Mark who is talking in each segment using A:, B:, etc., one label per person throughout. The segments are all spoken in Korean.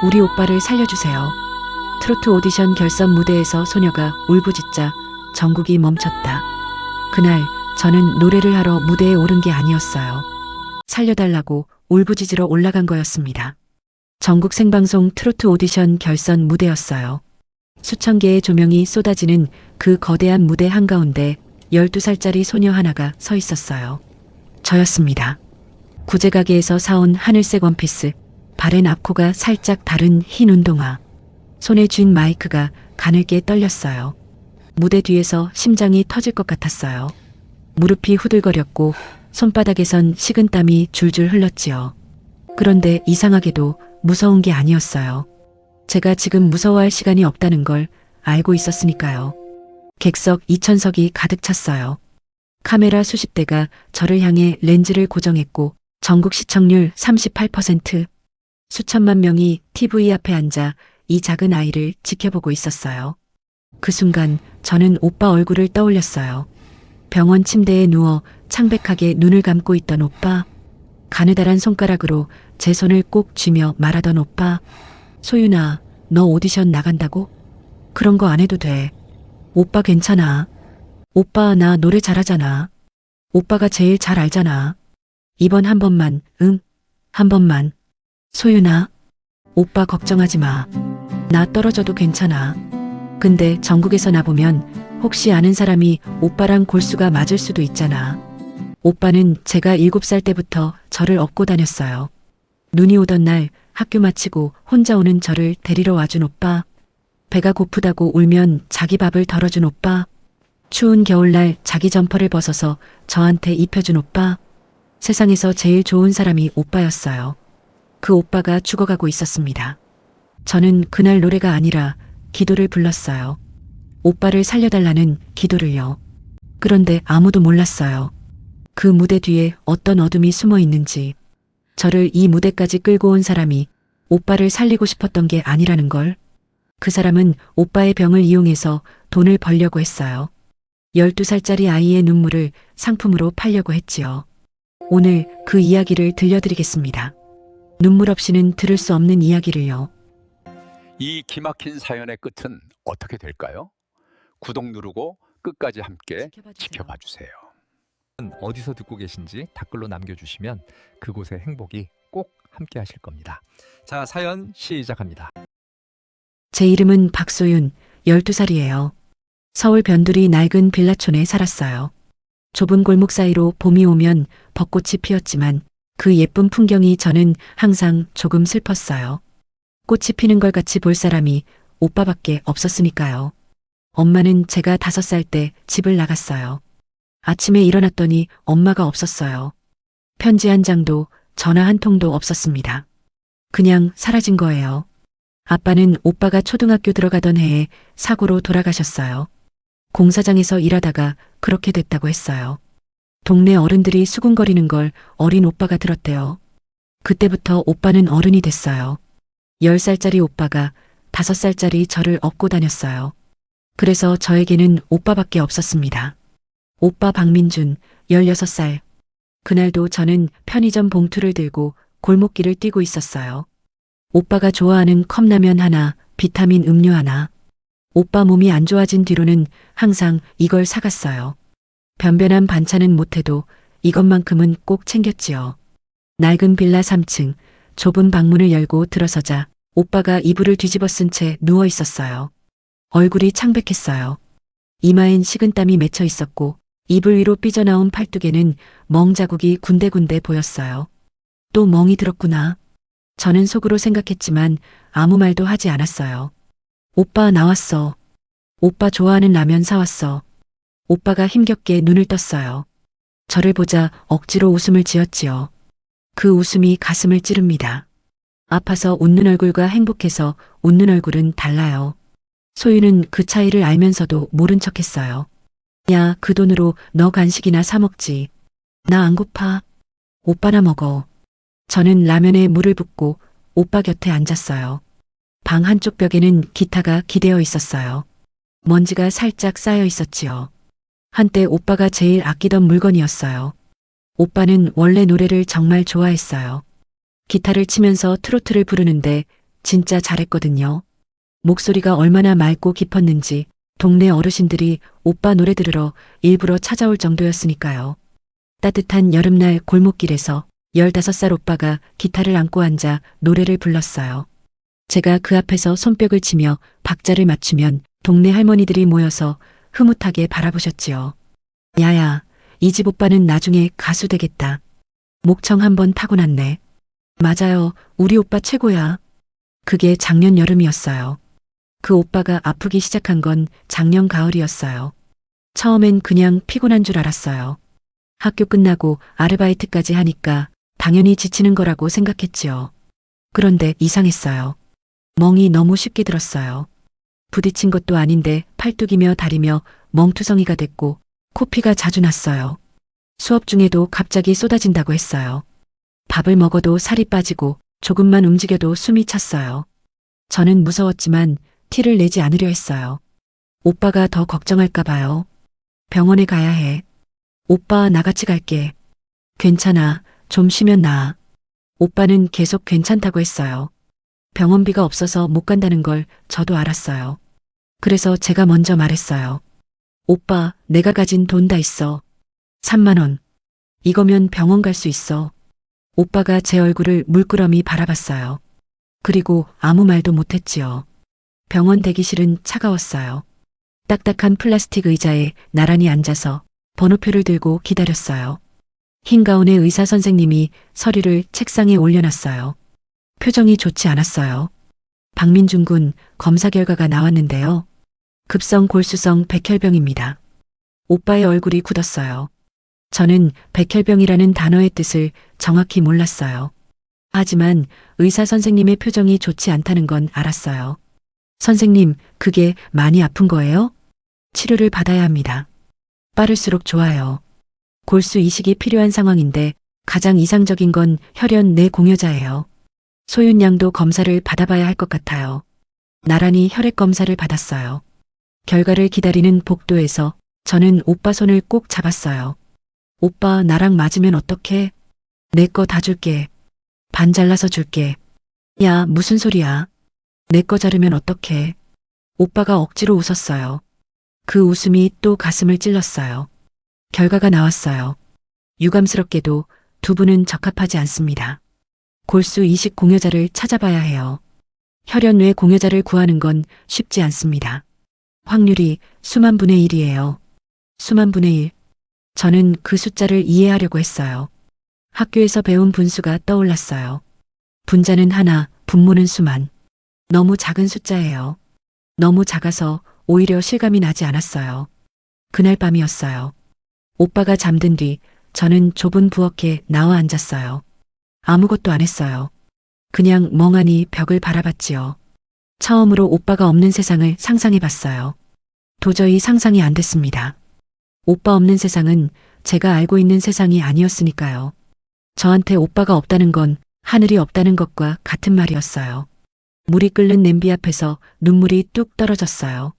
A: 우리 오빠를 살려주세요. 트로트 오디션 결선 무대에서 소녀가 울부짖자 전국이 멈췄다. 그날 저는 노래를 하러 무대에 오른 게 아니었어요. 살려달라고 울부짖으러 올라간 거였습니다. 전국 생방송 트로트 오디션 결선 무대였어요. 수천 개의 조명이 쏟아지는 그 거대한 무대 한가운데 12살짜리 소녀 하나가 서 있었어요. 저였습니다. 구제가게에서 사온 하늘색 원피스, 바른 앞코가 살짝 다른 흰 운동화. 손에 쥔 마이크가 가늘게 떨렸어요. 무대 뒤에서 심장이 터질 것 같았어요. 무릎이 후들거렸고 손바닥에선 식은땀이 줄줄 흘렀지요. 그런데 이상하게도 무서운 게 아니었어요. 제가 지금 무서워할 시간이 없다는 걸 알고 있었으니까요. 객석 2,000석이 가득 찼어요. 카메라 수십 대가 저를 향해 렌즈를 고정했고 전국 시청률 38%, 수천만 명이 TV 앞에 앉아 이 작은 아이를 지켜보고 있었어요. 그 순간 저는 오빠 얼굴을 떠올렸어요. 병원 침대에 누워 창백하게 눈을 감고 있던 오빠, 가느다란 손가락으로 제 손을 꼭 쥐며 말하던 오빠. 소윤아, 너 오디션 나간다고? 그런 거 안 해도 돼. 오빠 괜찮아. 오빠 나 노래 잘하잖아. 오빠가 제일 잘 알잖아. 이번 한 번만, 응? 한 번만. 소윤아, 오빠 걱정하지 마. 나 떨어져도 괜찮아. 근데 전국에서 나보면 혹시 아는 사람이 오빠랑 골수가 맞을 수도 있잖아. 오빠는 제가 7살 때부터 저를 업고 다녔어요. 눈이 오던 날 학교 마치고 혼자 오는 저를 데리러 와준 오빠. 배가 고프다고 울면 자기 밥을 덜어준 오빠. 추운 겨울날 자기 점퍼를 벗어서 저한테 입혀준 오빠. 세상에서 제일 좋은 사람이 오빠였어요. 그 오빠가 죽어가고 있었습니다. 저는 그날 노래가 아니라 기도를 불렀어요. 오빠를 살려달라는 기도를요. 그런데 아무도 몰랐어요. 그 무대 뒤에 어떤 어둠이 숨어 있는지, 저를 이 무대까지 끌고 온 사람이 오빠를 살리고 싶었던 게 아니라는 걸. 그 사람은 오빠의 병을 이용해서 돈을 벌려고 했어요. 12살짜리 아이의 눈물을 상품으로 팔려고 했지요. 오늘 그 이야기를 들려드리겠습니다. 눈물 없이는 들을 수 없는 이야기를요.
B: 이 기막힌 사연의 끝은 어떻게 될까요? 구독 누르고 끝까지 함께 지켜봐 주세요.
C: 어디서 듣고 계신지 댓글로 남겨주시면 그곳의 행복이 꼭 함께 하실 겁니다. 자, 사연 시작합니다.
A: 제 이름은 박소윤, 12살이에요. 서울 변두리 낡은 빌라촌에 살았어요. 좁은 골목 사이로 봄이 오면 벚꽃이 피었지만 그 예쁜 풍경이 저는 항상 조금 슬펐어요. 꽃이 피는 걸 같이 볼 사람이 오빠밖에 없었으니까요. 엄마는 제가 5살 때 집을 나갔어요. 아침에 일어났더니 엄마가 없었어요. 편지 한 장도 전화 한 통도 없었습니다. 그냥 사라진 거예요. 아빠는 오빠가 초등학교 들어가던 해에 사고로 돌아가셨어요. 공사장에서 일하다가 그렇게 됐다고 했어요. 동네 어른들이 수군거리는 걸 어린 오빠가 들었대요. 그때부터 오빠는 어른이 됐어요. 10살짜리 오빠가 5살짜리 저를 업고 다녔어요. 그래서 저에게는 오빠밖에 없었습니다. 오빠 박민준, 16살. 그날도 저는 편의점 봉투를 들고 골목길을 뛰고 있었어요. 오빠가 좋아하는 컵라면 하나, 비타민 음료 하나. 오빠 몸이 안 좋아진 뒤로는 항상 이걸 사갔어요. 변변한 반찬은 못해도 이것만큼은 꼭 챙겼지요. 낡은 빌라 3층, 좁은 방문을 열고 들어서자 오빠가 이불을 뒤집어 쓴 채 누워 있었어요. 얼굴이 창백했어요. 이마엔 식은땀이 맺혀 있었고 이불 위로 삐져나온 팔뚝에는 멍 자국이 군데군데 보였어요. 또 멍이 들었구나. 저는 속으로 생각했지만 아무 말도 하지 않았어요. 오빠 나왔어. 오빠 좋아하는 라면 사왔어. 오빠가 힘겹게 눈을 떴어요. 저를 보자 억지로 웃음을 지었지요. 그 웃음이 가슴을 찌릅니다. 아파서 웃는 얼굴과 행복해서 웃는 얼굴은 달라요. 소유는 그 차이를 알면서도 모른 척했어요. 야, 그 돈으로 너 간식이나 사 먹지. 나 안 고파. 오빠나 먹어. 저는 라면에 물을 붓고 오빠 곁에 앉았어요. 방 한쪽 벽에는 기타가 기대어 있었어요. 먼지가 살짝 쌓여 있었지요. 한때 오빠가 제일 아끼던 물건이었어요. 오빠는 원래 노래를 정말 좋아했어요. 기타를 치면서 트로트를 부르는데 진짜 잘했거든요. 목소리가 얼마나 맑고 깊었는지 동네 어르신들이 오빠 노래 들으러 일부러 찾아올 정도였으니까요. 따뜻한 여름날 골목길에서 15살 오빠가 기타를 안고 앉아 노래를 불렀어요. 제가 그 앞에서 손뼉을 치며 박자를 맞추면 동네 할머니들이 모여서 흐뭇하게 바라보셨지요. 야야, 이 집 오빠는 나중에 가수 되겠다. 목청 한번 타고났네. 맞아요, 우리 오빠 최고야. 그게 작년 여름이었어요. 그 오빠가 아프기 시작한 건 작년 가을이었어요. 처음엔 그냥 피곤한 줄 알았어요. 학교 끝나고 아르바이트까지 하니까 당연히 지치는 거라고 생각했지요. 그런데 이상했어요. 멍이 너무 쉽게 들었어요. 부딪힌 것도 아닌데 팔뚝이며 다리며 멍투성이가 됐고 코피가 자주 났어요. 수업 중에도 갑자기 쏟아진다고 했어요. 밥을 먹어도 살이 빠지고 조금만 움직여도 숨이 찼어요. 저는 무서웠지만 티를 내지 않으려 했어요. 오빠가 더 걱정할까 봐요. 병원에 가야 해. 오빠 나같이 갈게. 괜찮아. 좀 쉬면 나아. 오빠는 계속 괜찮다고 했어요. 병원비가 없어서 못 간다는 걸 저도 알았어요. 그래서 제가 먼저 말했어요. 오빠, 내가 가진 돈 다 있어. 3만 원. 이거면 병원 갈 수 있어. 오빠가 제 얼굴을 물끄러미 바라봤어요. 그리고 아무 말도 못했지요. 병원 대기실은 차가웠어요. 딱딱한 플라스틱 의자에 나란히 앉아서 번호표를 들고 기다렸어요. 흰 가운의 의사 선생님이 서류를 책상에 올려놨어요. 표정이 좋지 않았어요. 박민준 군 검사 결과가 나왔는데요. 급성 골수성 백혈병입니다. 오빠의 얼굴이 굳었어요. 저는 백혈병이라는 단어의 뜻을 정확히 몰랐어요. 하지만 의사 선생님의 표정이 좋지 않다는 건 알았어요. 선생님, 그게 많이 아픈 거예요? 치료를 받아야 합니다. 빠를수록 좋아요. 골수 이식이 필요한 상황인데 가장 이상적인 건 혈연 내공여자예요. 소윤양도 검사를 받아봐야 할 것 같아요. 나란히 혈액 검사를 받았어요. 결과를 기다리는 복도에서 저는 오빠 손을 꼭 잡았어요. 오빠, 나랑 맞으면 어떡해? 내 거 다 줄게. 반 잘라서 줄게. 야, 무슨 소리야? 내 거 자르면 어떡해? 오빠가 억지로 웃었어요. 그 웃음이 또 가슴을 찔렀어요. 결과가 나왔어요. 유감스럽게도 두 분은 적합하지 않습니다. 골수 이식 공여자를 찾아봐야 해요. 혈연 외 공여자를 구하는 건 쉽지 않습니다. 확률이 수만 분의 1이에요. 수만 분의 1. 저는 그 숫자를 이해하려고 했어요. 학교에서 배운 분수가 떠올랐어요. 분자는 하나, 분모는 수만. 너무 작은 숫자예요. 너무 작아서 오히려 실감이 나지 않았어요. 그날 밤이었어요. 오빠가 잠든 뒤 저는 좁은 부엌에 나와 앉았어요. 아무것도 안 했어요. 그냥 멍하니 벽을 바라봤지요. 처음으로 오빠가 없는 세상을 상상해봤어요. 도저히 상상이 안 됐습니다. 오빠 없는 세상은 제가 알고 있는 세상이 아니었으니까요. 저한테 오빠가 없다는 건 하늘이 없다는 것과 같은 말이었어요. 물이 끓는 냄비 앞에서 눈물이 뚝 떨어졌어요.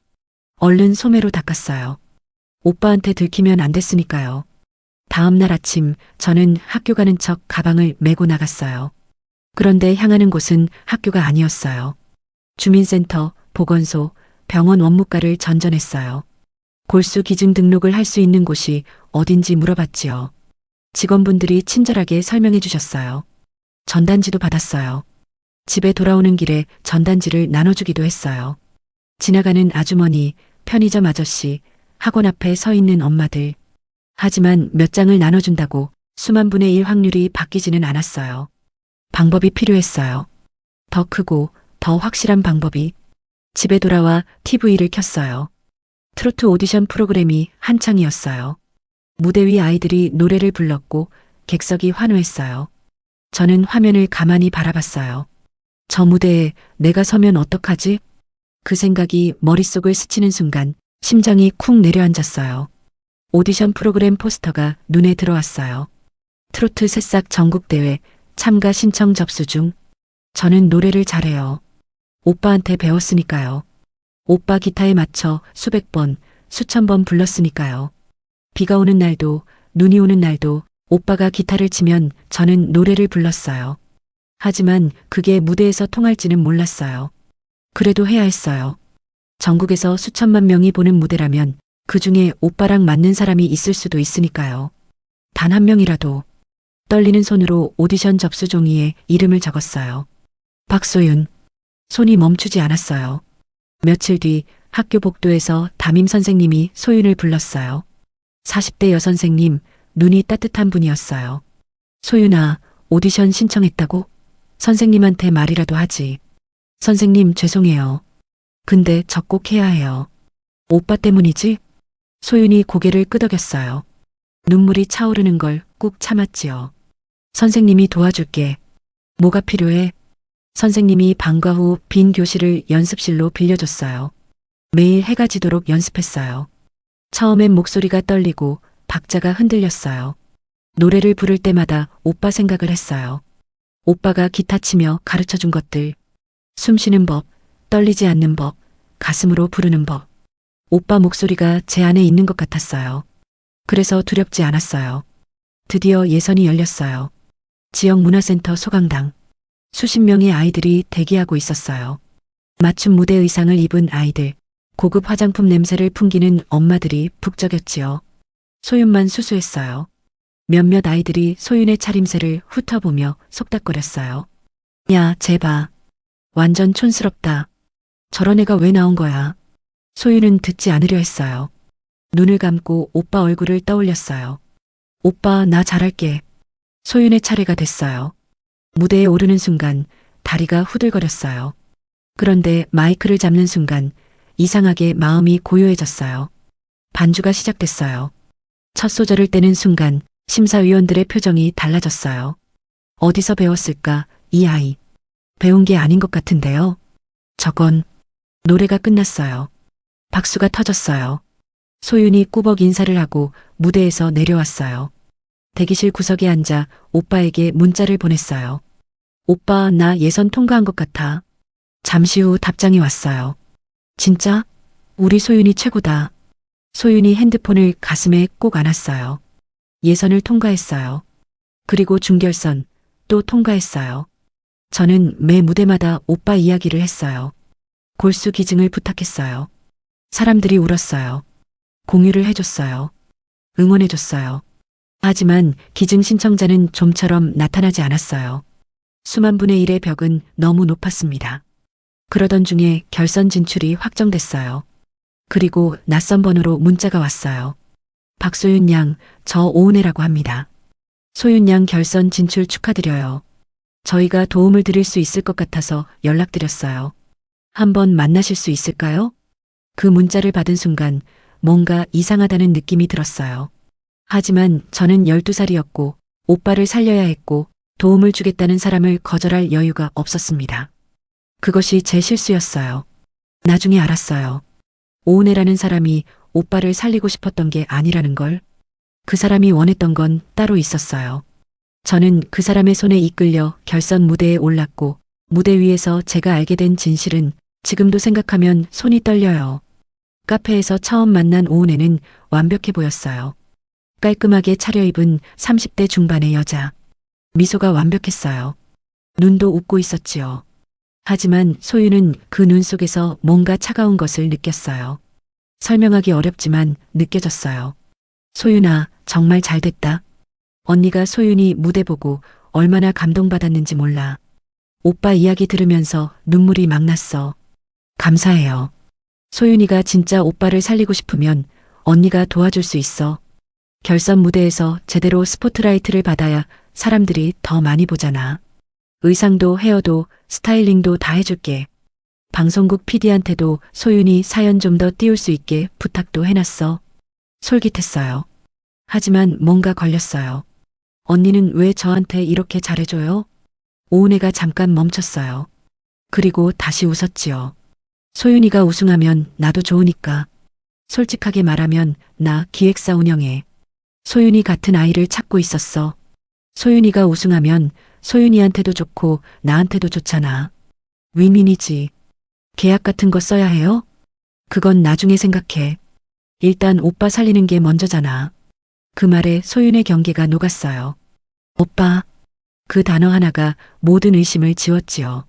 A: 얼른 소매로 닦았어요. 오빠한테 들키면 안 됐으니까요. 다음 날 아침 저는 학교 가는 척 가방을 메고 나갔어요. 그런데 향하는 곳은 학교가 아니었어요. 주민센터, 보건소, 병원 원무과를 전전했어요. 골수 기증 등록을 할 수 있는 곳이 어딘지 물어봤지요. 직원분들이 친절하게 설명해 주셨어요. 전단지도 받았어요. 집에 돌아오는 길에 전단지를 나눠주기도 했어요. 지나가는 아주머니, 편의점 아저씨, 학원 앞에 서 있는 엄마들. 하지만 몇 장을 나눠준다고 수만 분의 1 확률이 바뀌지는 않았어요. 방법이 필요했어요. 더 크고 더 확실한 방법이. 집에 돌아와 TV를 켰어요. 트로트 오디션 프로그램이 한창이었어요. 무대 위 아이들이 노래를 불렀고 객석이 환호했어요. 저는 화면을 가만히 바라봤어요. 저 무대에 내가 서면 어떡하지? 그 생각이 머릿속을 스치는 순간 심장이 쿵 내려앉았어요. 오디션 프로그램 포스터가 눈에 들어왔어요. 트로트 새싹 전국대회 참가 신청 접수 중. 저는 노래를 잘해요. 오빠한테 배웠으니까요. 오빠 기타에 맞춰 수백 번, 수천 번 불렀으니까요. 비가 오는 날도, 눈이 오는 날도 오빠가 기타를 치면 저는 노래를 불렀어요. 하지만 그게 무대에서 통할지는 몰랐어요. 그래도 해야 했어요. 전국에서 수천만 명이 보는 무대라면 그 중에 오빠랑 맞는 사람이 있을 수도 있으니까요. 단 한 명이라도. 떨리는 손으로 오디션 접수 종이에 이름을 적었어요. 박소윤. 손이 멈추지 않았어요. 며칠 뒤 학교 복도에서 담임 선생님이 소윤을 불렀어요. 40대 여선생님, 눈이 따뜻한 분이었어요. 소윤아, 오디션 신청했다고? 선생님한테 말이라도 하지. 선생님, 죄송해요. 근데 저 꼭 해야 해요. 오빠 때문이지? 소윤이 고개를 끄덕였어요. 눈물이 차오르는 걸 꾹 참았지요. 선생님이 도와줄게. 뭐가 필요해? 선생님이 방과 후 빈 교실을 연습실로 빌려줬어요. 매일 해가 지도록 연습했어요. 처음엔 목소리가 떨리고 박자가 흔들렸어요. 노래를 부를 때마다 오빠 생각을 했어요. 오빠가 기타 치며 가르쳐 준 것들. 숨 쉬는 법, 떨리지 않는 법, 가슴으로 부르는 법. 오빠 목소리가 제 안에 있는 것 같았어요. 그래서 두렵지 않았어요. 드디어 예선이 열렸어요. 지역 문화센터 소강당. 수십 명의 아이들이 대기하고 있었어요. 맞춤 무대 의상을 입은 아이들, 고급 화장품 냄새를 풍기는 엄마들이 북적였지요. 소윤만 수수했어요. 몇몇 아이들이 소윤의 차림새를 훑어보며 속닥거렸어요. 야, 쟤 봐. 완전 촌스럽다. 저런 애가 왜 나온 거야? 소윤은 듣지 않으려 했어요. 눈을 감고 오빠 얼굴을 떠올렸어요. 오빠, 나 잘할게. 소윤의 차례가 됐어요. 무대에 오르는 순간 다리가 후들거렸어요. 그런데 마이크를 잡는 순간 이상하게 마음이 고요해졌어요. 반주가 시작됐어요. 첫 소절을 떼는 순간 심사위원들의 표정이 달라졌어요. 어디서 배웠을까, 이 아이. 배운 게 아닌 것 같은데요. 저건. 노래가 끝났어요. 박수가 터졌어요. 소윤이 꾸벅 인사를 하고 무대에서 내려왔어요. 대기실 구석에 앉아 오빠에게 문자를 보냈어요. 오빠, 나 예선 통과한 것 같아. 잠시 후 답장이 왔어요. 진짜? 우리 소윤이 최고다. 소윤이 핸드폰을 가슴에 꼭 안았어요. 예선을 통과했어요. 그리고 중결선, 또 통과했어요. 저는 매 무대마다 오빠 이야기를 했어요. 골수 기증을 부탁했어요. 사람들이 울었어요. 공유를 해줬어요. 응원해줬어요. 하지만 기증 신청자는 좀처럼 나타나지 않았어요. 수만 분의 1의 벽은 너무 높았습니다. 그러던 중에 결선 진출이 확정됐어요. 그리고 낯선 번호로 문자가 왔어요. 박소윤 양, 저 오은혜라고 합니다. 소윤 양 결선 진출 축하드려요. 저희가 도움을 드릴 수 있을 것 같아서 연락드렸어요. 한번 만나실 수 있을까요? 그 문자를 받은 순간 뭔가 이상하다는 느낌이 들었어요. 하지만 저는 12살이었고 오빠를 살려야 했고 도움을 주겠다는 사람을 거절할 여유가 없었습니다. 그것이 제 실수였어요. 나중에 알았어요. 오은혜라는 사람이 오빠를 살리고 싶었던 게 아니라는 걸. 그 사람이 원했던 건 따로 있었어요. 저는 그 사람의 손에 이끌려 결선 무대에 올랐고 무대 위에서 제가 알게 된 진실은 지금도 생각하면 손이 떨려요. 카페에서 처음 만난 오은혜는 완벽해 보였어요. 깔끔하게 차려입은 30대 중반의 여자. 미소가 완벽했어요. 눈도 웃고 있었지요. 하지만 소윤은 그 눈 속에서 뭔가 차가운 것을 느꼈어요. 설명하기 어렵지만 느껴졌어요. 소윤아, 정말 잘됐다. 언니가 소윤이 무대 보고 얼마나 감동받았는지 몰라. 오빠 이야기 들으면서 눈물이 막 났어. 감사해요. 소윤이가 진짜 오빠를 살리고 싶으면 언니가 도와줄 수 있어. 결선 무대에서 제대로 스포트라이트를 받아야 사람들이 더 많이 보잖아. 의상도 헤어도 스타일링도 다 해줄게. 방송국 PD한테도 소윤이 사연 좀 더 띄울 수 있게 부탁도 해놨어. 솔깃했어요. 하지만 뭔가 걸렸어요. 언니는 왜 저한테 이렇게 잘해줘요? 오은혜가 잠깐 멈췄어요. 그리고 다시 웃었지요. 소윤이가 우승하면 나도 좋으니까. 솔직하게 말하면 나 기획사 운영해. 소윤이 같은 아이를 찾고 있었어. 소윤이가 우승하면 소윤이한테도 좋고 나한테도 좋잖아. 윈윈이지. 계약 같은 거 써야 해요? 그건 나중에 생각해. 일단 오빠 살리는 게 먼저잖아. 그 말에 소윤의 경계가 녹았어요. 오빠, 그 단어 하나가 모든 의심을 지웠지요.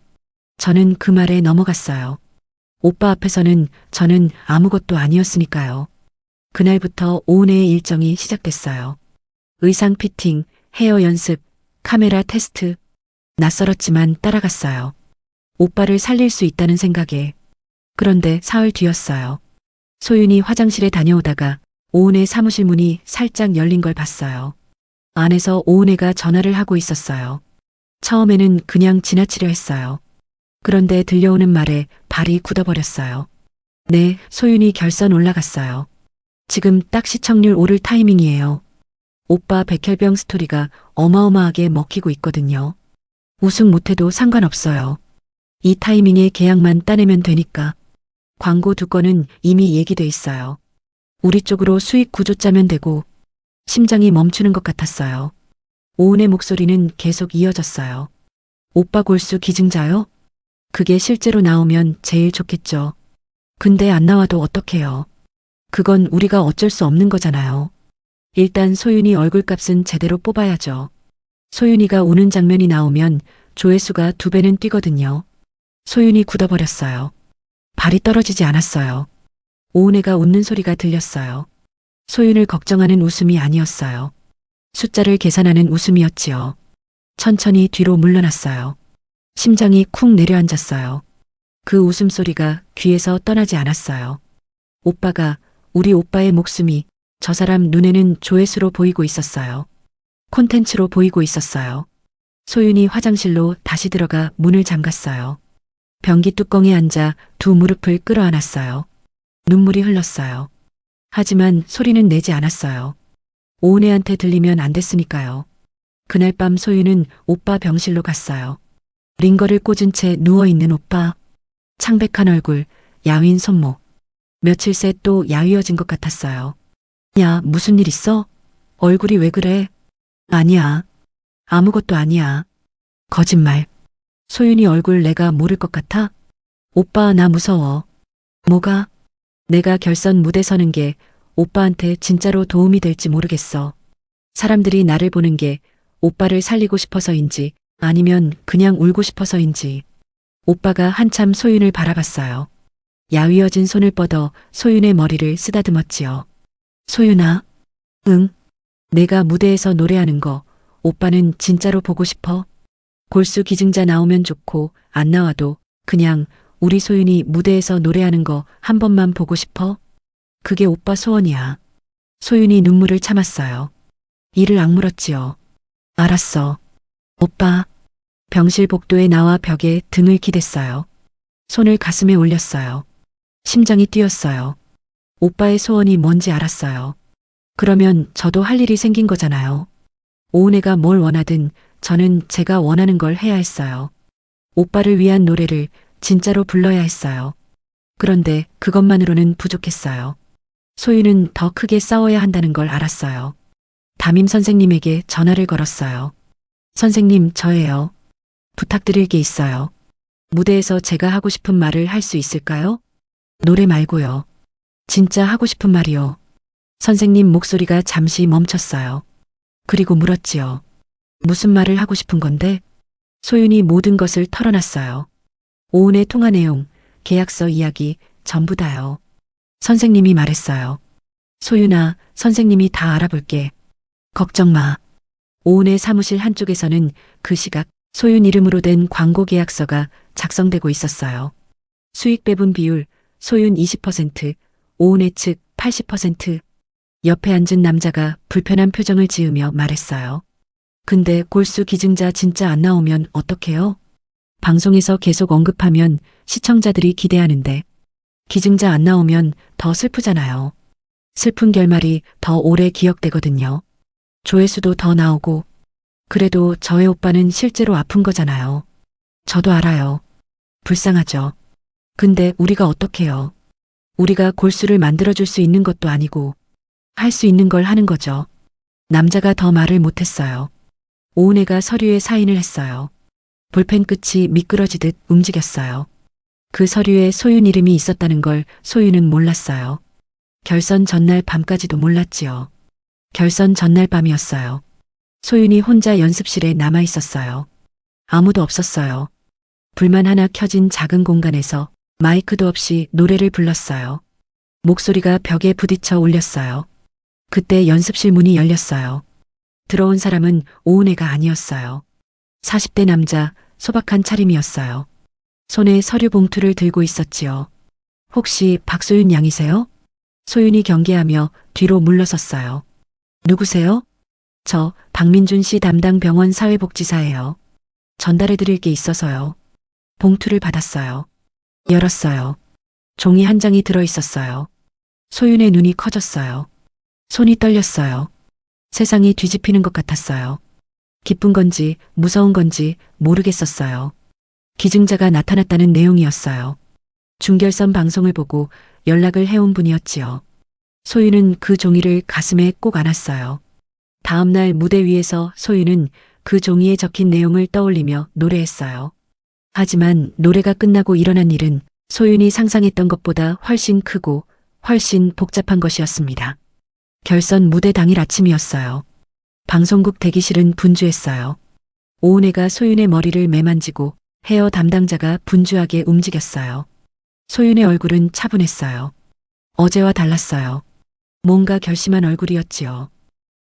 A: 저는 그 말에 넘어갔어요. 오빠 앞에서는 저는 아무것도 아니었으니까요. 그날부터 오은혜의 일정이 시작됐어요. 의상 피팅, 헤어 연습, 카메라 테스트. 낯설었지만 따라갔어요. 오빠를 살릴 수 있다는 생각에. 그런데 사흘 뒤였어요. 소윤이 화장실에 다녀오다가 오은혜 사무실 문이 살짝 열린 걸 봤어요. 안에서 오은혜가 전화를 하고 있었어요. 처음에는 그냥 지나치려 했어요. 그런데 들려오는 말에 발이 굳어버렸어요. 네, 소윤이 결선 올라갔어요. 지금 딱 시청률 오를 타이밍이에요. 오빠 백혈병 스토리가 어마어마하게 먹히고 있거든요. 우승 못해도 상관없어요. 이 타이밍에 계약만 따내면 되니까. 광고 2건은 이미 얘기돼 있어요. 우리 쪽으로 수익 구조 짜면 되고. 심장이 멈추는 것 같았어요. 오은의 목소리는 계속 이어졌어요. 오빠 골수 기증자요? 그게 실제로 나오면 제일 좋겠죠. 근데 안 나와도 어떡해요. 그건 우리가 어쩔 수 없는 거잖아요. 일단 소윤이 얼굴값은 제대로 뽑아야죠. 소윤이가 우는 장면이 나오면 조회수가 2배는 뛰거든요. 소윤이 굳어버렸어요. 발이 떨어지지 않았어요. 오은혜가 웃는 소리가 들렸어요. 소윤을 걱정하는 웃음이 아니었어요. 숫자를 계산하는 웃음이었지요. 천천히 뒤로 물러났어요. 심장이 쿵 내려앉았어요. 그 웃음소리가 귀에서 떠나지 않았어요. 오빠가, 우리 오빠의 목숨이 저 사람 눈에는 조회수로 보이고 있었어요. 콘텐츠로 보이고 있었어요. 소윤이 화장실로 다시 들어가 문을 잠갔어요. 변기 뚜껑에 앉아 2 무릎을 끌어안았어요. 눈물이 흘렀어요. 하지만 소리는 내지 않았어요. 오은혜한테 들리면 안 됐으니까요. 그날 밤 소윤은 오빠 병실로 갔어요. 링거를 꽂은 채 누워있는 오빠. 창백한 얼굴, 야윈 손목. 며칠 새 또 야위어진 것 같았어요. 야, 무슨 일 있어? 얼굴이 왜 그래? 아니야. 아무것도 아니야. 거짓말. 소윤이 얼굴 내가 모를 것 같아? 오빠, 나 무서워. 뭐가? 내가 결선 무대 서는 게 오빠한테 진짜로 도움이 될지 모르겠어. 사람들이 나를 보는 게 오빠를 살리고 싶어서인지 아니면 그냥 울고 싶어서인지. 오빠가 한참 소윤을 바라봤어요. 야위어진 손을 뻗어 소윤의 머리를 쓰다듬었지요. 소윤아. 응. 내가 무대에서 노래하는 거 오빠는 진짜로 보고 싶어? 골수 기증자 나오면 좋고 안 나와도 그냥 우리 소윤이 무대에서 노래하는 거 한 번만 보고 싶어? 그게 오빠 소원이야. 소윤이 눈물을 참았어요. 이를 악물었지요. 알았어. 오빠. 병실 복도에 나와 벽에 등을 기댔어요. 손을 가슴에 올렸어요. 심장이 뛰었어요. 오빠의 소원이 뭔지 알았어요. 그러면 저도 할 일이 생긴 거잖아요. 오은혜가 뭘 원하든 저는 제가 원하는 걸 해야 했어요. 오빠를 위한 노래를 진짜로 불러야 했어요. 그런데 그것만으로는 부족했어요. 소윤은 더 크게 싸워야 한다는 걸 알았어요. 담임 선생님에게 전화를 걸었어요. 선생님, 저예요. 부탁드릴 게 있어요. 무대에서 제가 하고 싶은 말을 할 수 있을까요? 노래 말고요. 진짜 하고 싶은 말이요. 선생님 목소리가 잠시 멈췄어요. 그리고 물었지요. 무슨 말을 하고 싶은 건데? 소윤이 모든 것을 털어놨어요. 오은의 통화 내용, 계약서 이야기, 전부 다요. 선생님이 말했어요. 소윤아, 선생님이 다 알아볼게. 걱정 마. 오은의 사무실 한쪽에서는 그 시각 소윤 이름으로 된 광고 계약서가 작성되고 있었어요. 수익 배분 비율, 소윤 20%, 오은의 측 80%. 옆에 앉은 남자가 불편한 표정을 지으며 말했어요. 근데 골수 기증자 진짜 안 나오면 어떡해요? 방송에서 계속 언급하면 시청자들이 기대하는데 기증자 안 나오면 더 슬프잖아요. 슬픈 결말이 더 오래 기억되거든요. 조회수도 더 나오고. 그래도 저의 오빠는 실제로 아픈 거잖아요. 저도 알아요. 불쌍하죠. 근데 우리가 어떡해요? 우리가 골수를 만들어줄 수 있는 것도 아니고 할 수 있는 걸 하는 거죠. 남자가 더 말을 못했어요. 오은혜가 서류에 사인을 했어요. 볼펜 끝이 미끄러지듯 움직였어요. 그 서류에 소윤 이름이 있었다는 걸 소윤은 몰랐어요. 결선 전날 밤까지도 몰랐지요. 결선 전날 밤이었어요. 소윤이 혼자 연습실에 남아 있었어요. 아무도 없었어요. 불만 하나 켜진 작은 공간에서 마이크도 없이 노래를 불렀어요. 목소리가 벽에 부딪혀 울렸어요. 그때 연습실 문이 열렸어요. 들어온 사람은 오은혜가 아니었어요. 40대 남자, 소박한 차림이었어요. 손에 서류 봉투를 들고 있었지요. 혹시 박소윤 양이세요? 소윤이 경계하며 뒤로 물러섰어요. 누구세요? 저 박민준 씨 담당 병원 사회복지사예요. 전달해 드릴 게 있어서요. 봉투를 받았어요. 열었어요. 종이 한 장이 들어 있었어요. 소윤의 눈이 커졌어요. 손이 떨렸어요. 세상이 뒤집히는 것 같았어요. 기쁜 건지 무서운 건지 모르겠었어요. 기증자가 나타났다는 내용이었어요. 중결선 방송을 보고 연락을 해온 분이었지요. 소윤은 그 종이를 가슴에 꼭 안았어요. 다음 날 무대 위에서 소윤은 그 종이에 적힌 내용을 떠올리며 노래했어요. 하지만 노래가 끝나고 일어난 일은 소윤이 상상했던 것보다 훨씬 크고 훨씬 복잡한 것이었습니다. 결선 무대 당일 아침이었어요. 방송국 대기실은 분주했어요. 오은혜가 소윤의 머리를 매만지고 헤어 담당자가 분주하게 움직였어요. 소윤의 얼굴은 차분했어요. 어제와 달랐어요. 뭔가 결심한 얼굴이었지요.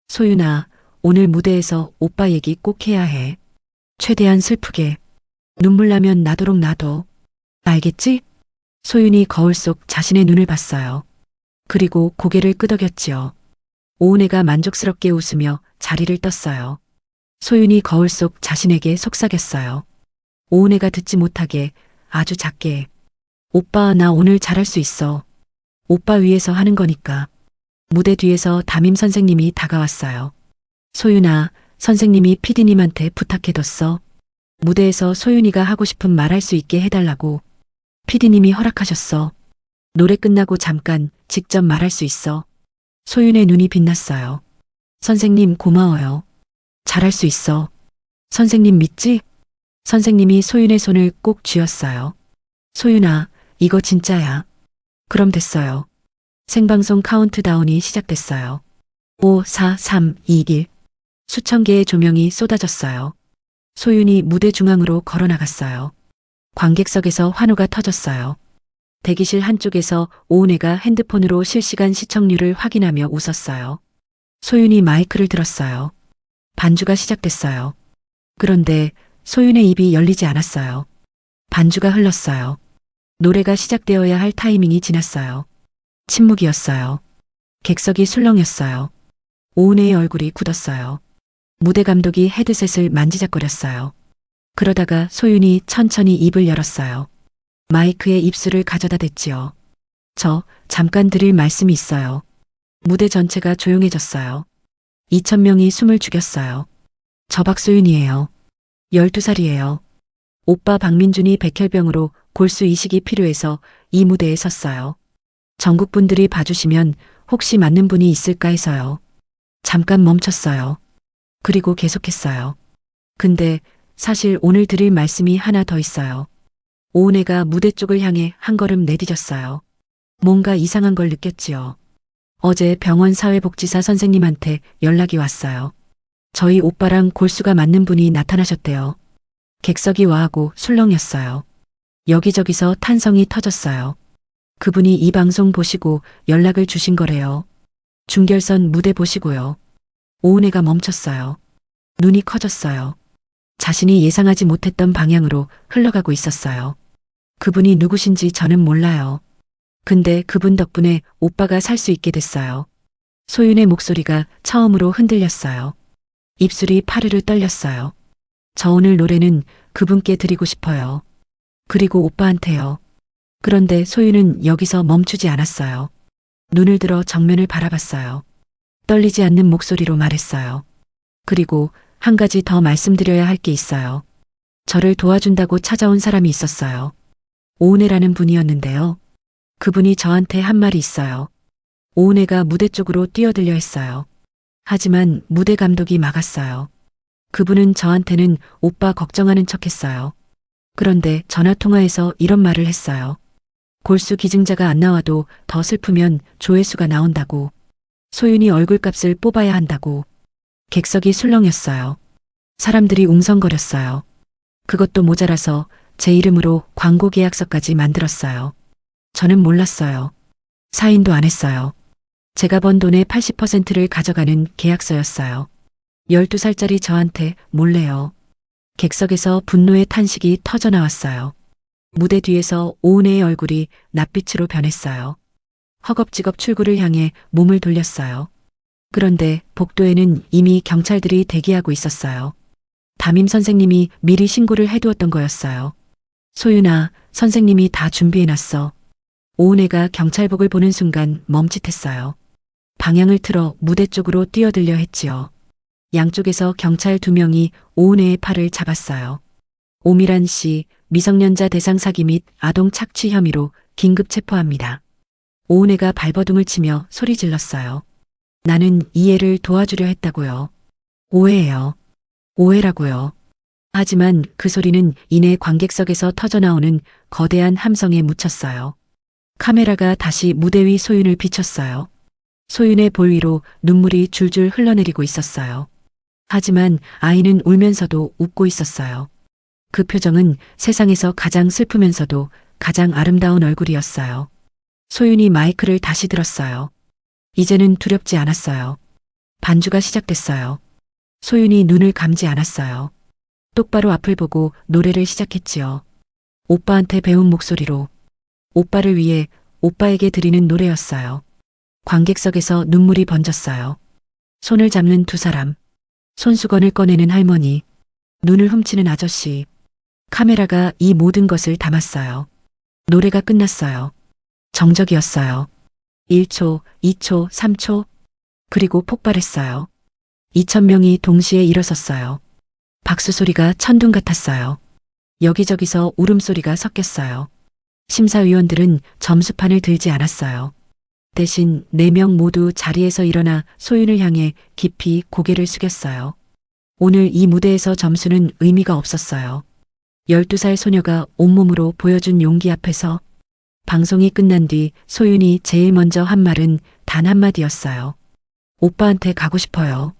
A: 소윤아, 오늘 무대에서 오빠 얘기 꼭 해야 해. 최대한 슬프게. 눈물 나면 나도록 놔둬. 알겠지? 소윤이 거울 속 자신의 눈을 봤어요. 그리고 고개를 끄덕였지요. 오은혜가 만족스럽게 웃으며 자리를 떴어요. 소윤이 거울 속 자신에게 속삭였어요. 오은혜가 듣지 못하게 아주 작게. 오빠, 나 오늘 잘할 수 있어. 오빠 위해서 하는 거니까. 무대 뒤에서 담임 선생님이 다가왔어요. 소윤아, 선생님이 PD님한테 부탁해뒀어. 무대에서 소윤이가 하고 싶은 말 할 수 있게 해달라고. PD님이 허락하셨어. 노래 끝나고 잠깐 직접 말할 수 있어. 소윤의 눈이 빛났어요. 선생님 고마워요. 잘할 수 있어. 선생님 믿지? 선생님이 소윤의 손을 꼭 쥐었어요. 소윤아, 이거 진짜야. 그럼 됐어요. 생방송 카운트다운이 시작됐어요. 5, 4, 3, 2, 1. 수천 개의 조명이 쏟아졌어요. 소윤이 무대 중앙으로 걸어나갔어요. 관객석에서 환호가 터졌어요. 대기실 한쪽에서 오은혜가 핸드폰으로 실시간 시청률을 확인하며 웃었어요. 소윤이 마이크를 들었어요. 반주가 시작됐어요. 그런데 소윤의 입이 열리지 않았어요. 반주가 흘렀어요. 노래가 시작되어야 할 타이밍이 지났어요. 침묵이었어요. 객석이 술렁였어요. 오은혜의 얼굴이 굳었어요. 무대 감독이 헤드셋을 만지작거렸어요. 그러다가 소윤이 천천히 입을 열었어요. 마이크에 입술을 가져다 댔지요. 저 잠깐 드릴 말씀이 있어요. 무대 전체가 조용해졌어요. 2,000명이 숨을 죽였어요. 저 박소윤이에요. 12살이에요. 오빠 박민준이 백혈병으로 골수 이식이 필요해서 이 무대에 섰어요. 전국 분들이 봐주시면 혹시 맞는 분이 있을까 해서요. 잠깐 멈췄어요. 그리고 계속했어요. 근데 사실 오늘 드릴 말씀이 하나 더 있어요. 오은혜가 무대 쪽을 향해 한 걸음 내디뎠어요. 뭔가 이상한 걸 느꼈지요. 어제 병원 사회복지사 선생님한테 연락이 왔어요. 저희 오빠랑 골수가 맞는 분이 나타나셨대요. 객석이 와하고 술렁였어요. 여기저기서 탄성이 터졌어요. 그분이 이 방송 보시고 연락을 주신 거래요. 중결선 무대 보시고요. 오은혜가 멈췄어요. 눈이 커졌어요. 자신이 예상하지 못했던 방향으로 흘러가고 있었어요. 그분이 누구신지 저는 몰라요. 근데 그분 덕분에 오빠가 살 수 있게 됐어요. 소윤의 목소리가 처음으로 흔들렸어요. 입술이 파르르 떨렸어요. 저 오늘 노래는 그분께 드리고 싶어요. 그리고 오빠한테요. 그런데 소윤은 여기서 멈추지 않았어요. 눈을 들어 정면을 바라봤어요. 떨리지 않는 목소리로 말했어요. 그리고 한 가지 더 말씀드려야 할 게 있어요. 저를 도와준다고 찾아온 사람이 있었어요. 오은혜라는 분이었는데요. 그분이 저한테 한 말이 있어요. 오은혜가 무대 쪽으로 뛰어들려 했어요. 하지만 무대 감독이 막았어요. 그분은 저한테는 오빠 걱정하는 척 했어요. 그런데 전화통화에서 이런 말을 했어요. 골수 기증자가 안 나와도 더 슬프면 조회수가 나온다고. 소윤이 얼굴값을 뽑아야 한다고. 객석이 술렁였어요. 사람들이 웅성거렸어요. 그것도 모자라서 제 이름으로 광고 계약서까지 만들었어요. 저는 몰랐어요. 사인도 안 했어요. 제가 번 돈의 80%를 가져가는 계약서였어요. 12살짜리 저한테 몰래요. 객석에서 분노의 탄식이 터져나왔어요. 무대 뒤에서 오은혜의 얼굴이 낯빛으로 변했어요. 허겁지겁 출구를 향해 몸을 돌렸어요. 그런데 복도에는 이미 경찰들이 대기하고 있었어요. 담임 선생님이 미리 신고를 해두었던 거였어요. 소윤아, 선생님이 다 준비해놨어. 오은혜가 경찰복을 보는 순간 멈칫했어요. 방향을 틀어 무대 쪽으로 뛰어들려 했지요. 양쪽에서 경찰 2명이 오은혜의 팔을 잡았어요. 오미란 씨, 미성년자 대상 사기 및 아동 착취 혐의로 긴급 체포합니다. 오은혜가 발버둥을 치며 소리 질렀어요. 나는 이 애를 도와주려 했다고요. 오해예요. 오해라고요. 하지만 그 소리는 이내 관객석에서 터져나오는 거대한 함성에 묻혔어요. 카메라가 다시 무대 위 소윤을 비췄어요. 소윤의 볼 위로 눈물이 줄줄 흘러내리고 있었어요. 하지만 아이는 울면서도 웃고 있었어요. 그 표정은 세상에서 가장 슬프면서도 가장 아름다운 얼굴이었어요. 소윤이 마이크를 다시 들었어요. 이제는 두렵지 않았어요. 반주가 시작됐어요. 소윤이 눈을 감지 않았어요. 똑바로 앞을 보고 노래를 시작했지요. 오빠한테 배운 목소리로. 오빠를 위해 오빠에게 드리는 노래였어요. 관객석에서 눈물이 번졌어요. 손을 잡는 2사람. 손수건을 꺼내는 할머니. 눈을 훔치는 아저씨. 카메라가 이 모든 것을 담았어요. 노래가 끝났어요. 정적이었어요. 1초, 2초, 3초. 그리고 폭발했어요. 2,000명이 동시에 일어섰어요. 박수 소리가 천둥 같았어요. 여기저기서 울음소리가 섞였어요. 심사위원들은 점수판을 들지 않았어요. 대신 4명 모두 자리에서 일어나 소윤을 향해 깊이 고개를 숙였어요. 오늘 이 무대에서 점수는 의미가 없었어요. 12살 소녀가 온몸으로 보여준 용기 앞에서 방송이 끝난 뒤 소윤이 제일 먼저 한 말은 단 한마디였어요. 오빠한테 가고 싶어요.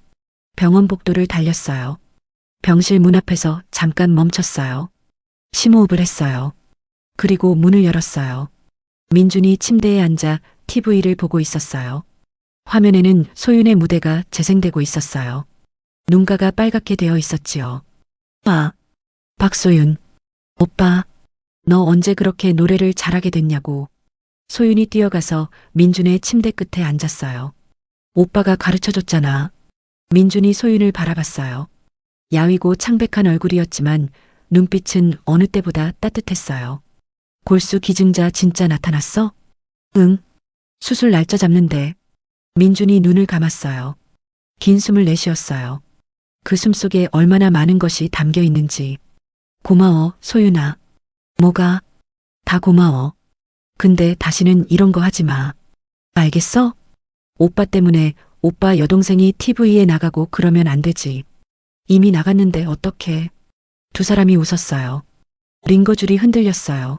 A: 병원 복도를 달렸어요. 병실 문 앞에서 잠깐 멈췄어요. 심호흡을 했어요. 그리고 문을 열었어요. 민준이 침대에 앉아 TV를 보고 있었어요. 화면에는 소윤의 무대가 재생되고 있었어요. 눈가가 빨갛게 되어 있었지요. 박소윤. 오빠, 너 언제 그렇게 노래를 잘하게 됐냐고. 소윤이 뛰어가서 민준의 침대 끝에 앉았어요. 오빠가 가르쳐줬잖아. 민준이 소윤을 바라봤어요. 야위고 창백한 얼굴이었지만 눈빛은 어느 때보다 따뜻했어요. 골수 기증자 진짜 나타났어? 응. 수술 날짜 잡는데. 민준이 눈을 감았어요. 긴 숨을 내쉬었어요. 그 숨 속에 얼마나 많은 것이 담겨 있는지. 고마워, 소윤아. 뭐가? 다 고마워. 근데 다시는 이런 거 하지 마. 알겠어? 오빠 때문에 오빠 여동생이 TV에 나가고 그러면 안 되지. 이미 나갔는데 어떡해. 2사람이 웃었어요. 링거줄이 흔들렸어요.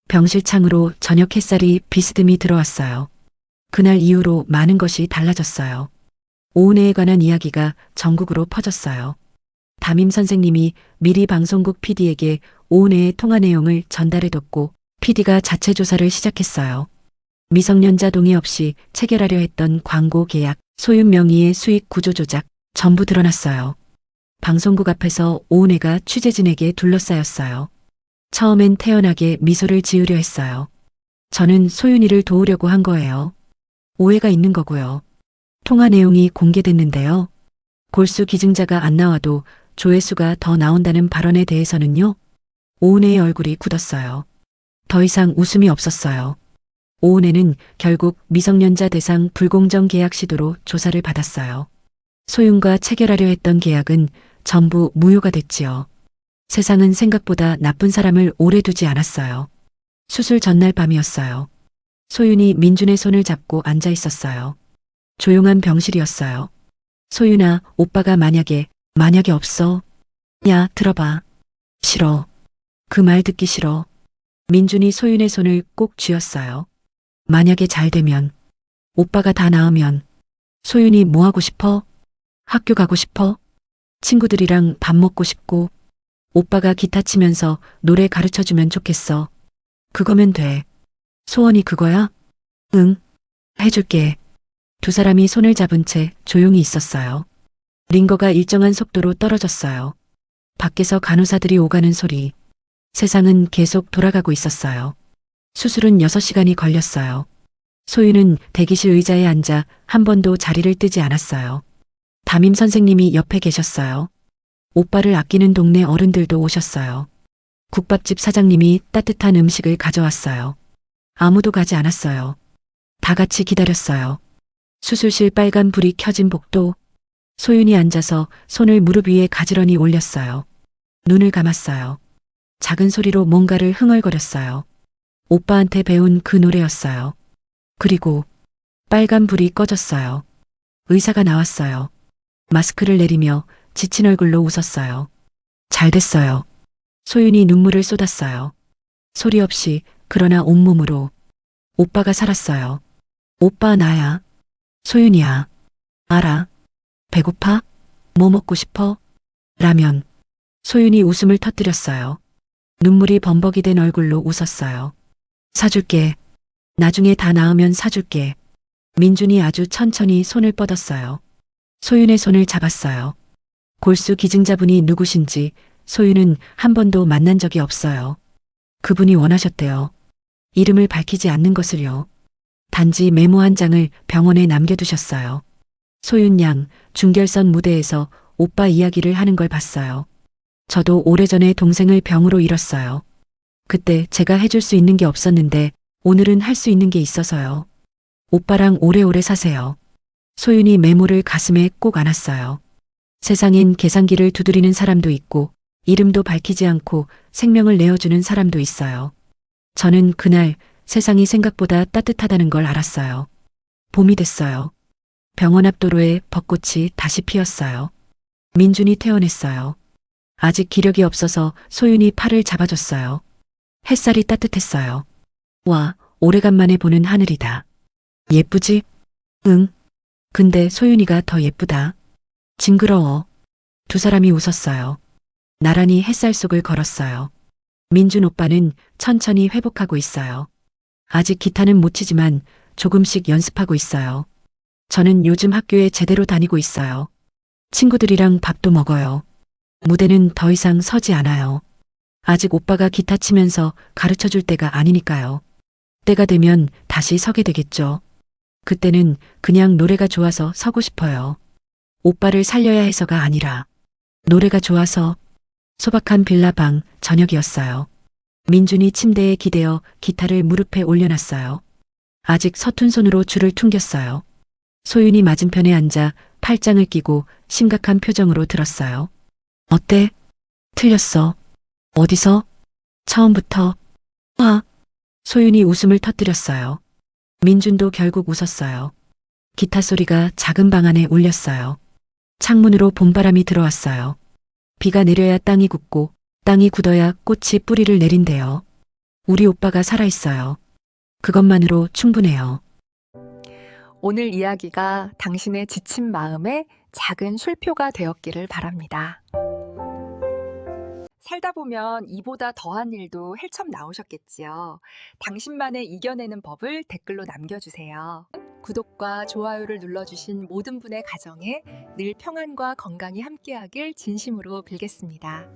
A: 병실 창으로 저녁 햇살이 비스듬히 들어왔어요. 그날 이후로 많은 것이 달라졌어요. 오은혜에 관한 이야기가 전국으로 퍼졌어요. 담임 선생님이 미리 방송국 PD에게 오은혜의 통화 내용을 전달해뒀고 PD가 자체 조사를 시작했어요. 미성년자 동의 없이 체결하려 했던 광고 계약, 소윤 명의의 수익 구조 조작 전부 드러났어요. 방송국 앞에서 오은혜가 취재진에게 둘러싸였어요. 처음엔 태연하게 미소를 지으려 했어요. 저는 소윤이를 도우려고 한 거예요. 오해가 있는 거고요. 통화 내용이 공개됐는데요. 골수 기증자가 안 나와도 조회수가 더 나온다는 발언에 대해서는요. 오은혜의 얼굴이 굳었어요. 더 이상 웃음이 없었어요. 오은혜는 결국 미성년자 대상 불공정 계약 시도로 조사를 받았어요. 소윤과 체결하려 했던 계약은 전부 무효가 됐지요. 세상은 생각보다 나쁜 사람을 오래 두지 않았어요. 수술 전날 밤이었어요. 소윤이 민준의 손을 잡고 앉아 있었어요. 조용한 병실이었어요. 소윤아, 오빠가 만약에 없어. 야, 들어봐. 싫어. 그 말 듣기 싫어. 민준이 소윤의 손을 꼭 쥐었어요. 만약에 잘 되면, 오빠가 다 나으면, 소윤이 뭐 하고 싶어? 학교 가고 싶어? 친구들이랑 밥 먹고 싶고, 오빠가 기타 치면서 노래 가르쳐 주면 좋겠어. 그거면 돼. 소원이 그거야? 응, 해줄게. 두 사람이 손을 잡은 채 조용히 있었어요. 링거가 일정한 속도로 떨어졌어요. 밖에서 간호사들이 오가는 소리. 세상은 계속 돌아가고 있었어요. 수술은 6시간이 걸렸어요. 소유는 대기실 의자에 앉아 한 번도 자리를 뜨지 않았어요. 담임 선생님이 옆에 계셨어요. 오빠를 아끼는 동네 어른들도 오셨어요. 국밥집 사장님이 따뜻한 음식을 가져왔어요. 아무도 가지 않았어요. 다 같이 기다렸어요. 수술실 빨간 불이 켜진 복도. 소윤이 앉아서 손을 무릎 위에 가지런히 올렸어요. 눈을 감았어요. 작은 소리로 뭔가를 흥얼거렸어요. 오빠한테 배운 그 노래였어요. 그리고 빨간 불이 꺼졌어요. 의사가 나왔어요. 마스크를 내리며 지친 얼굴로 웃었어요. 잘 됐어요. 소윤이 눈물을 쏟았어요. 소리 없이 그러나 온몸으로. 오빠가 살았어요. 오빠 나야. 소윤이야. 알아. 배고파? 뭐 먹고 싶어? 라면. 소윤이 웃음을 터뜨렸어요. 눈물이 범벅이 된 얼굴로 웃었어요. 사줄게. 나중에 다 나으면 사줄게. 민준이 아주 천천히 손을 뻗었어요. 소윤의 손을 잡았어요. 골수 기증자분이 누구신지 소윤은 한 번도 만난 적이 없어요. 그분이 원하셨대요. 이름을 밝히지 않는 것을요. 단지 메모 한 장을 병원에 남겨두셨어요. 소윤 양 중결선 무대에서 오빠 이야기를 하는 걸 봤어요. 저도 오래전에 동생을 병으로 잃었어요. 그때 제가 해줄 수 있는 게 없었는데 오늘은 할 수 있는 게 있어서요. 오빠랑 오래오래 사세요. 소윤이 메모를 가슴에 꼭 안았어요. 세상엔 계산기를 두드리는 사람도 있고 이름도 밝히지 않고 생명을 내어주는 사람도 있어요. 저는 그날 세상이 생각보다 따뜻하다는 걸 알았어요. 봄이 됐어요. 병원 앞 도로에 벚꽃이 다시 피었어요. 민준이 퇴원했어요. 아직 기력이 없어서 소윤이 팔을 잡아줬어요. 햇살이 따뜻했어요. 와, 오래간만에 보는 하늘이다. 예쁘지? 응. 근데 소윤이가 더 예쁘다. 징그러워. 두 사람이 웃었어요. 나란히 햇살 속을 걸었어요. 민준 오빠는 천천히 회복하고 있어요. 아직 기타는 못 치지만 조금씩 연습하고 있어요. 저는 요즘 학교에 제대로 다니고 있어요. 친구들이랑 밥도 먹어요. 무대는 더 이상 서지 않아요. 아직 오빠가 기타 치면서 가르쳐 줄 때가 아니니까요. 때가 되면 다시 서게 되겠죠. 그때는 그냥 노래가 좋아서 서고 싶어요. 오빠를 살려야 해서가 아니라 노래가 좋아서. 소박한 빌라방 저녁이었어요. 민준이 침대에 기대어 기타를 무릎에 올려놨어요. 아직 서툰 손으로 줄을 퉁겼어요. 소윤이 맞은편에 앉아 팔짱을 끼고 심각한 표정으로 들었어요. 어때? 틀렸어. 어디서? 처음부터. 와. 소윤이 웃음을 터뜨렸어요. 민준도 결국 웃었어요. 기타 소리가 작은 방 안에 울렸어요. 창문으로 봄바람이 들어왔어요. 비가 내려야 땅이 굳고 땅이 굳어야 꽃이 뿌리를 내린대요. 우리 오빠가 살아있어요. 그것만으로 충분해요.
D: 오늘 이야기가 당신의 지친 마음에 작은 쉼표가 되었기를 바랍니다. 살다 보면 이보다 더한 일도 헬참 나오셨겠지요. 당신만의 이겨내는 법을 댓글로 남겨주세요. 구독과 좋아요를 눌러주신 모든 분의 가정에 늘 평안과 건강이 함께하길 진심으로 빌겠습니다.